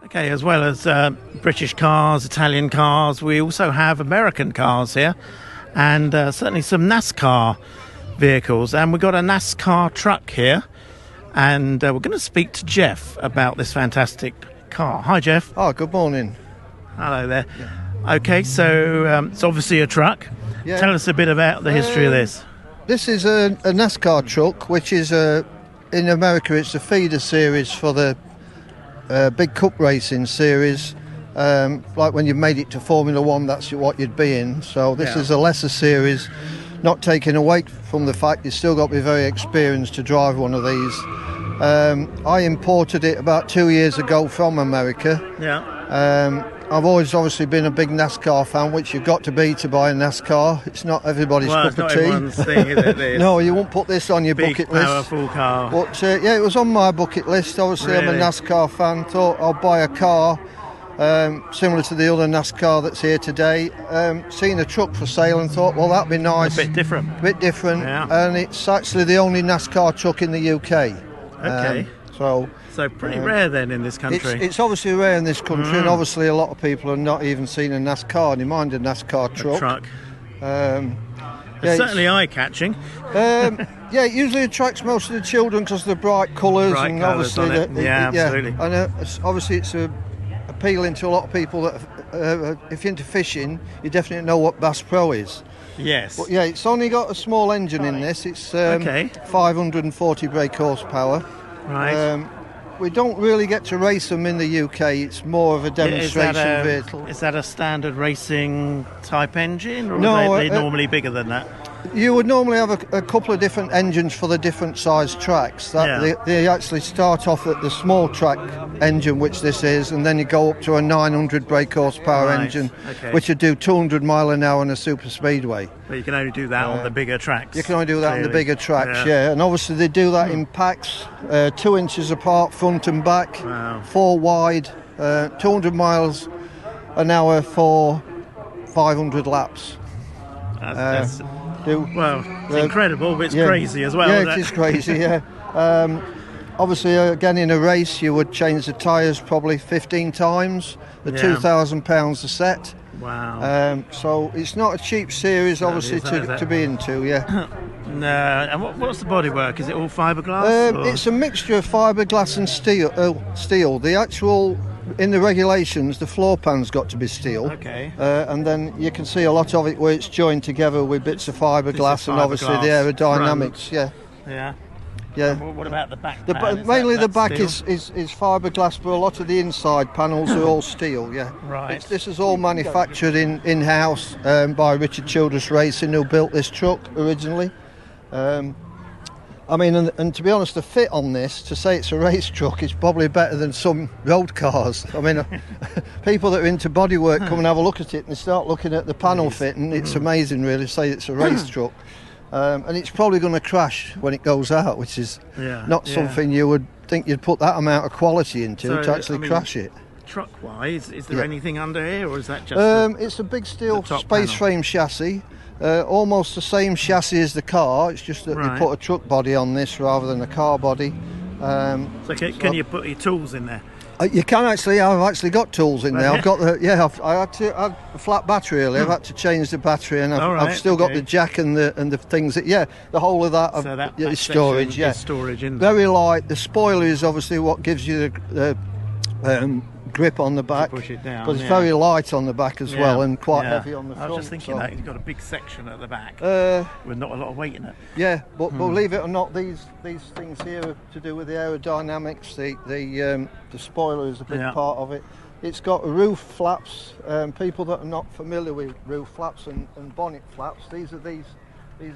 Okay, as well as British cars, Italian cars, we also have American cars here, and certainly some NASCAR vehicles. And we've got a NASCAR truck here, and we're going to speak to Jeff about this fantastic car. Hi, Jeff. Oh, good morning. Hello there. Yeah. Okay, so it's obviously a truck. Yeah. Tell us a bit about the history of this. This is a NASCAR truck, which is in America. It's a feeder series for the big cup racing series. Like when you've made it to Formula One, that's what you'd be in. So this is a lesser series, not taking away from the fact you've still got to be very experienced to drive one of these. I imported it about 2 years ago from America. Yeah. I've always obviously been a big NASCAR fan, which you've got to be to buy a NASCAR. It's not everybody's cup of tea. Well, it's not everyone's thing, is it? No, you won't put this on your big, bucket list. Powerful car. But yeah, it was on my bucket list. Obviously, really? I'm a NASCAR fan. Thought I'll buy a car similar to the other NASCAR that's here today. Seen a truck for sale and thought, well, that'd be nice. A bit different. Yeah. And it's actually the only NASCAR truck in the UK. Okay. So pretty rare then in this country. It's obviously rare in this country, and obviously a lot of people have not even seen a NASCAR. They mind a NASCAR truck. It's certainly eye-catching. It usually attracts most of the children because of the bright colours, and obviously absolutely. And obviously it's appealing to a lot of people that if you're into fishing, you definitely know what Bass Pro is. Yes. But yeah, it's only got a small engine in this. It's 540 brake horsepower. Right. We don't really get to race them in the UK. It's more of a demonstration vehicle. Is that a standard racing type engine, or no, are they normally bigger than that? You would normally have a couple of different engines for the different size tracks. They actually start off at the small track engine, which this is, and then you go up to a 900 brake horsepower engine, which would do 200 mile an hour on a super speedway. But you can only do that on the bigger tracks. You can only do that on the bigger tracks, and obviously they do that in packs, 2 inches apart, front and back, 4 wide, 200 miles an hour for 500 laps. It's incredible, but it's crazy as well. Yeah, it is crazy, obviously, again, in a race, you would change the tyres probably 15 times, £2,000 a set. Wow. So it's not a cheap series, obviously, to be into, No. And what's the bodywork? Is it all fiberglass? It's a mixture of fiberglass and steel. The actual... In the regulations, the floor pan's got to be steel. Okay. And then you can see a lot of it where it's joined together with bits of fiberglass and obviously the aerodynamics. Yeah. What about the back? Mainly the back is fiberglass, but a lot of the inside panels are all steel. Yeah. Right. This is all manufactured in-house by Richard Childress Racing, who built this truck originally. I mean, and to be honest, the fit on this, to say it's a race truck, is probably better than some road cars. I mean, people that are into bodywork come and have a look at it and they start looking at the panel fit, and it's amazing, really, to say it's a race truck. And it's probably going to crash when it goes out, which is not something you would think you'd put that amount of quality into to actually crash it. Truck-wise, is there anything under here, or is that just it's a big steel space frame chassis. Almost the same chassis as the car. It's just that they put a truck body on this rather than a car body. So can you put your tools in there? You can actually. I've actually got tools in there. I've got I had a flat battery earlier. I've had to change the battery, and I've still got the jack and the things that. The whole of that. Is storage. Is storage in very light. The spoiler is obviously what gives you the grip on the back, push it down, but it's very light on the back as well, and quite heavy on the front. I was just thinking that you've got a big section at the back with not a lot of weight in it. Yeah, but believe it or not, these things here are to do with the aerodynamics. The spoiler is a big part of it. It's got roof flaps. People that are not familiar with roof flaps and bonnet flaps, these are these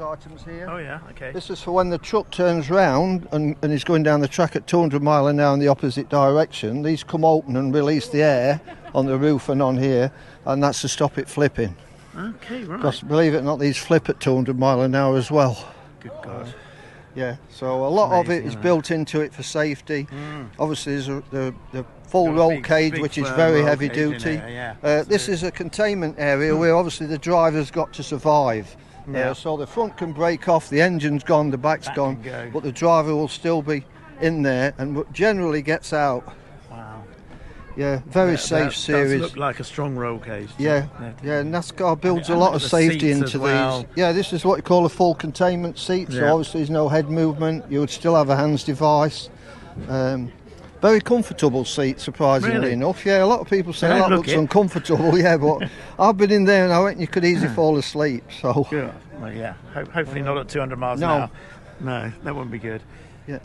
items here. Oh yeah, okay. This is for when the truck turns round and is going down the track at 200 mile an hour in the opposite direction. These come open and release the air on the roof and on here, and that's to stop it flipping. Okay, right. Because believe it or not, these flip at 200 mile an hour as well. Good God. So a lot of it is built into it for safety. Obviously there's the full roll cage, which is very heavy duty. This is a containment area where obviously the driver's got to survive. So the front can break off, the engine's gone, the back's gone, but the driver will still be in there and generally gets out. Wow. Yeah, very safe that series. does look like a strong roll cage. Yeah, NASCAR builds a lot of safety into these. Yeah, this is what you call a full containment seat, so obviously there's no head movement. You would still have a hands device. Very comfortable seat, surprisingly enough. Yeah, a lot of people say that looks uncomfortable. Yeah, but I've been in there and I reckon you could easily fall asleep. So. Good. Well, yeah. Hopefully not at 200 miles an hour. No, that wouldn't be good. Yeah.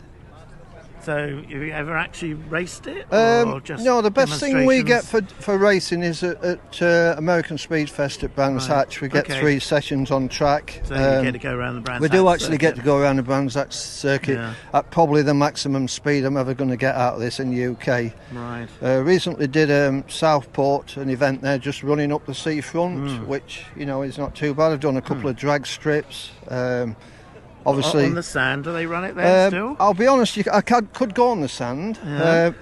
So, have you ever actually raced it? Or just no, the best thing we get for racing is at American Speed Fest at Brands Hatch. We get 3 sessions on track. So you get to go around the Brands Hatch. We do actually get to go around the Brands Hatch circuit at probably the maximum speed I'm ever going to get out of this in the UK. Right. Recently did Southport, an event there just running up the seafront, which, is not too bad. I've done a couple of drag strips. Obviously, on the sand, do they run it there still? I'll be honest, I could go on the sand.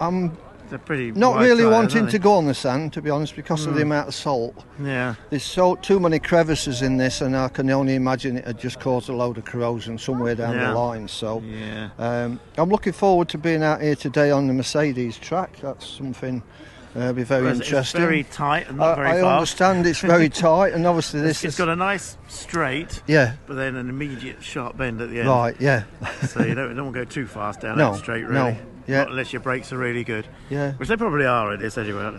I'm pretty not really wanting to go on the sand, to be honest, because of the amount of salt. Yeah. There's too many crevices in this, and I can only imagine it had just caused a load of corrosion somewhere down the line. So, I'm looking forward to being out here today on the Mercedes track. That's something. Be very interesting. It's very tight and not very fast. I understand it's very tight, and obviously it's got a nice straight, but then an immediate sharp bend at the end. Right, yeah. So you don't want to go too fast down that straight, really. Not unless your brakes are really good. Yeah. Which they probably are at this anyway.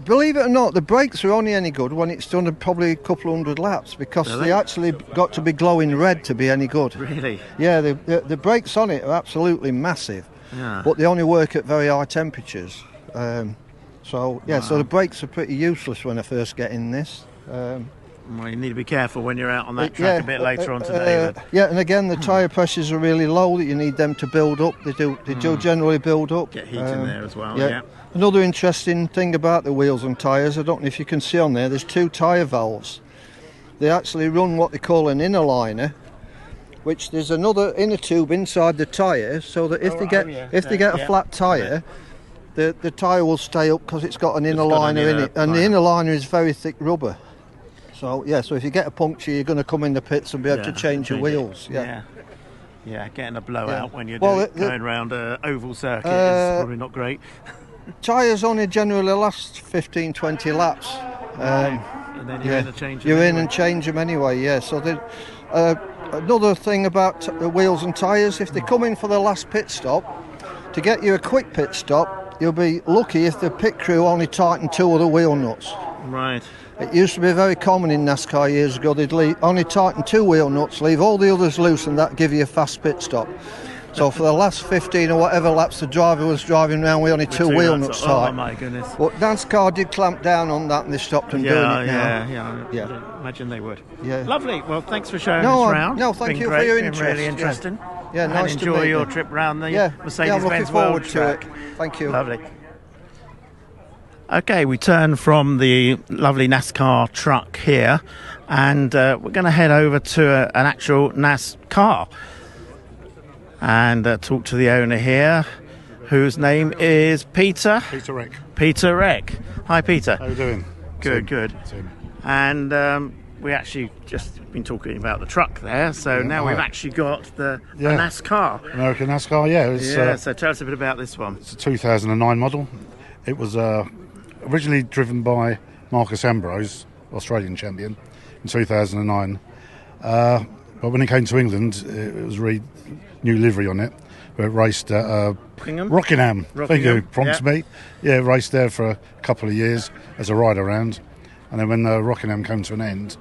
Believe it or not, the brakes are only any good when it's done probably a couple hundred laps, because they actually got to be glowing red to be any good. Really? Yeah, the brakes on it are absolutely massive, but they only work at very high temperatures. So the brakes are pretty useless when I first get in this. Well, you need to be careful when you're out on that track a bit later on today. And again, the tyre pressures are really low. That you need them to build up. They do generally build up. Get heat in there as well. Yeah. Another interesting thing about the wheels and tyres, I don't know if you can see on there's 2 tyre valves. They actually run what they call an inner liner, which there's another inner tube inside the tyre, so that if they get a flat tyre. The tyre will stay up because it's got an inner liner in it, and the inner liner is very thick rubber. So so if you get a puncture, you're going to come in the pits and be able to change your wheels. Yeah, getting a blowout when you're going around an oval circuit is probably not great. Tyres only generally last 15-20 laps. And then you're in and change them. You're in and change them anyway. So another thing about the wheels and tyres, if they come in for the last pit stop, to get you a quick pit stop, you'll be lucky if the pit crew only tighten 2 of the wheel nuts. Right. It used to be very common in NASCAR years ago. They'd only tighten 2 wheel nuts, leave all the others loose, and that give you a fast pit stop. So for the last 15 or whatever laps, the driver was driving around with only 2 wheel nuts tight. Oh my goodness. But NASCAR did clamp down on that, and they stopped them doing it now. I imagine they would. Yeah. Lovely. Well, thanks for showing us around. No, thank you for your interest. It's been really interesting. Yeah, nice and to meet enjoy you. your trip round the Mercedes-Benz I'm looking forward to it. Thank you. Lovely. Okay, we turn from the lovely NASCAR truck here, and we're going to head over to an actual NASCAR and talk to the owner here, whose name is Peter. Peter Reck. Peter Reck. Hi, Peter. How are you doing? Good, good. And we actually just been talking about the truck there, so now we've actually got the NASCAR. American NASCAR, so tell us a bit about this one. It's a 2009 model. It was originally driven by Marcus Ambrose, Australian champion, in 2009. But when it came to England, it was really new livery on it. Where it raced at Rockingham. Thank you, prompts me. Yeah, raced there for a couple of years as a ride-around. And then when Rockingham came to an end,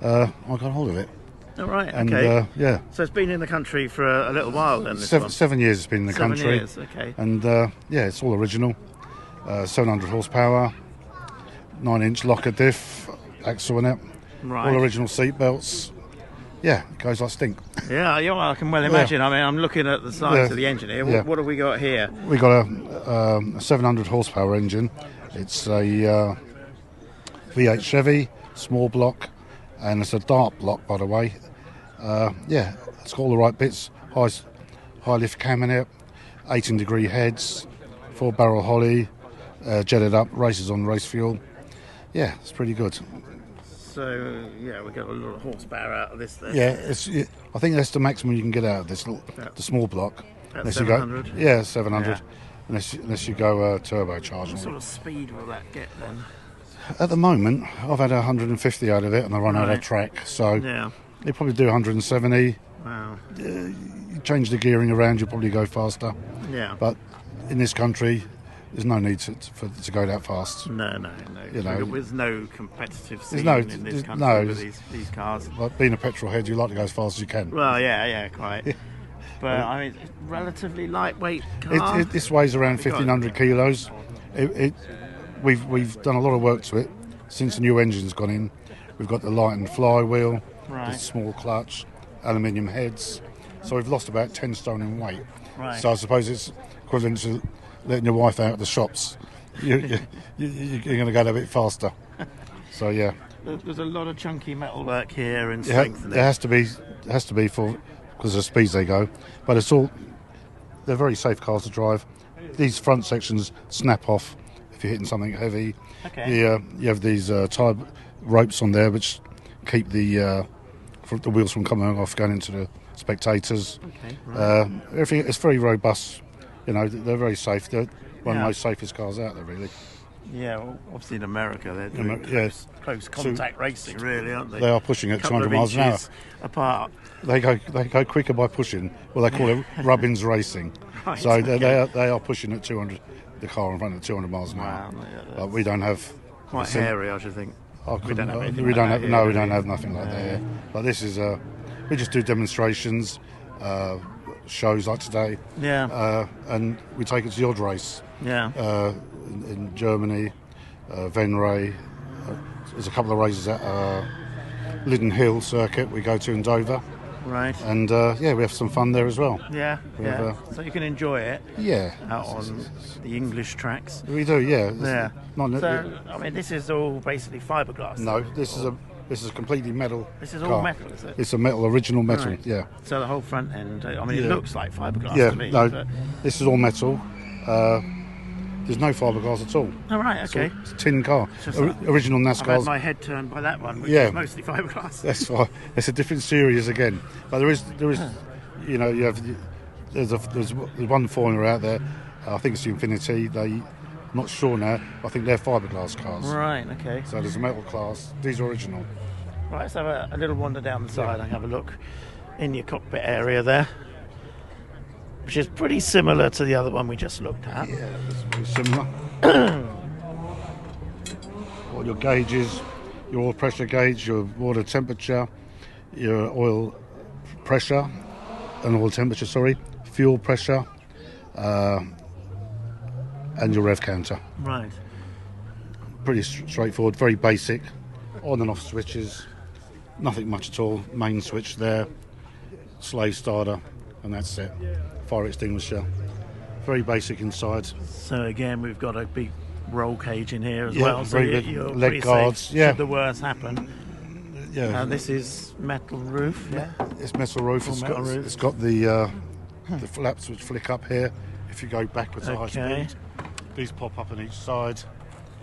I got hold of it. All right, and, okay. So it's been in the country for a little while then, this one? 7 years it's been in the country. 7 years, okay. And, it's all original. 700 horsepower, 9-inch locker diff, axle in it. Right. All original seat belts. Yeah, it goes like stink. Yeah, I can well imagine. I mean, I'm looking at the size of the engine here. What have we got here? We got a 700 horsepower engine. It's a V8 Chevy, small block, and it's a dart block, by the way. It's got all the right bits. High lift cam in it, 18-degree heads, 4-barrel Holly, jetted up, races on race fuel. Yeah, it's pretty good. So, we got a lot of horsepower out of this then. Yeah, I think that's the maximum you can get out of this, the small block. That's 700? 700. unless you go turbocharged. What sort of speed will that get then? At the moment, I've had 150 out of it, and I run out of track, so Yeah. you probably do 170. Wow. You change the gearing around, you'll probably go faster. Yeah. But in this country, there's no need to go that fast. No. You know, There's no competitive scene no- in this there's country no- with these cars. Like being a petrol head, you like to go as fast as you can. Well, yeah, quite. But I mean, it's a relatively lightweight car. This weighs around 1,500 kilos. We've done a lot of work to it since the new engine's gone in. We've got the lightened flywheel, Right. the small clutch, aluminium heads. So we've lost about 10 stone in weight. Right. So I suppose it's equivalent to letting your wife out of the shops. You're going to go a bit faster. So yeah, There's a lot of chunky metalwork here and it strength. in it. has to be because of the speeds they go. But they're very safe cars to drive. These front sections snap off if you're hitting something heavy. Okay. You have these tie ropes on there which keep the wheels from coming off going into the spectators. Okay. Right. Everything, it's very robust. You know, they're very safe. They're one of Yeah. the most safest cars out there, really. Yeah, well, obviously in America they're doing Yes. close contact racing, really, aren't they? They are pushing at Couple 200 of miles an hour. inches apart. They go quicker by pushing. Well, they call it Robbins racing. Right, So okay. they are pushing at 200. The car in front at 200 miles an hour. Wow, yeah, But that's we don't have. quite hairy, I should think. We don't have anything We like don't that have. here, No, we do don't we? have nothing like that here. But this is. We just do demonstrations, shows like today, Yeah, and we take it to the odd race yeah. in Germany, Venray. There's a couple of races at Liddon Hill circuit we go to in Dover, Right. and we have some fun there as well. Yeah, We yeah. have, So you can enjoy it Yeah, out on the English tracks. we do. Yeah. Yeah. Not, So, I mean, this is all basically fiberglass. no, this is a completely metal. This is all car. metal, is it? It's a metal, original metal. Right. Yeah. So the whole front end, I mean, it Yeah. looks like fiberglass Yeah. to me. No, But, this is all metal. There's no fiberglass at all. oh, right, okay. It's a tin car. Just Original I've had NASCAR's. my head turned by that one, which Yeah. is mostly fiberglass. That's fine. It's a different series again. But there is, you know, there's one formula out there. I think it's the Infinity. I'm not sure now. I think they're fiberglass cars. Right, okay. So there's a metal class. These are original. Right, let's have a little wander down the side and have a look in your cockpit area there, which is pretty similar to the other one we just looked at. Yeah, it's very similar. All your gauges, your oil pressure gauge, your water temperature, your oil pressure, and oil temperature, sorry, fuel pressure, and your rev counter. Right. Pretty straightforward, very basic. On and off switches, nothing much at all. Main switch there, slave starter, and that's it. Fire extinguisher. Very basic inside. So again, we've got a big roll cage in here as Yeah, well. So very good. you're Leg pretty guards, safe yeah. should the worst happen. Yeah, And this is metal roof. Yeah. it's metal roof. Full metal roof. It's got the flaps which flick up here. If you go backwards at high Okay. speed, these pop up on each side,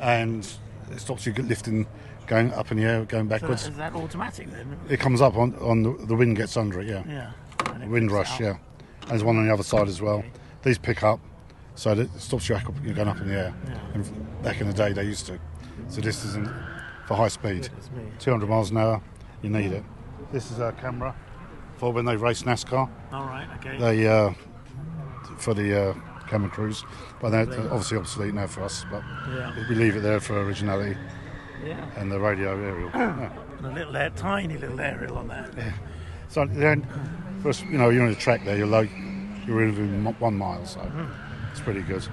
and it stops you lifting, going up in the air, going So backwards. is that automatic then? It comes up on the wind gets under it. Yeah, Yeah. And it wind picks it rush. up. Yeah, and there's one on the other side as well. These pick up, so that it stops you you're going up in the air. Yeah. And back in the day, they used to. So this isn't for high speed. Goodness me. 200 miles an hour, you need it. This is a camera for when they race NASCAR. All right. Okay. They for the camera crews, but they're obviously obsolete now for us. But Yeah. we leave it there for originality Yeah. and the radio aerial. Yeah. And a little tiny little aerial on there. So then, first, you know, you're on the track there. You're within 1 mile, so it's pretty good.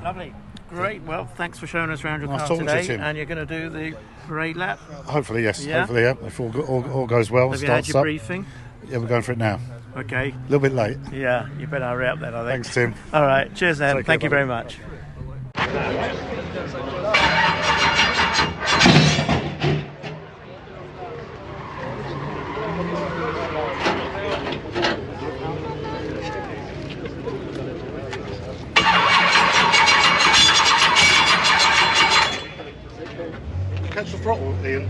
Lovely. Great. Well, thanks for showing us around your Nice car talking to you, today. Tim. And you're going to do the parade lap. Hopefully, yes. Yeah. Hopefully, yeah. If all goes well, Have you had starts your up. briefing? Yeah, we're going for it now. Okay. A little bit late. Yeah. You better hurry up then, I think. Thanks, Tim. All right. Cheers, then. Take care, Thank you buddy. very much. Catch the throttle, Ian.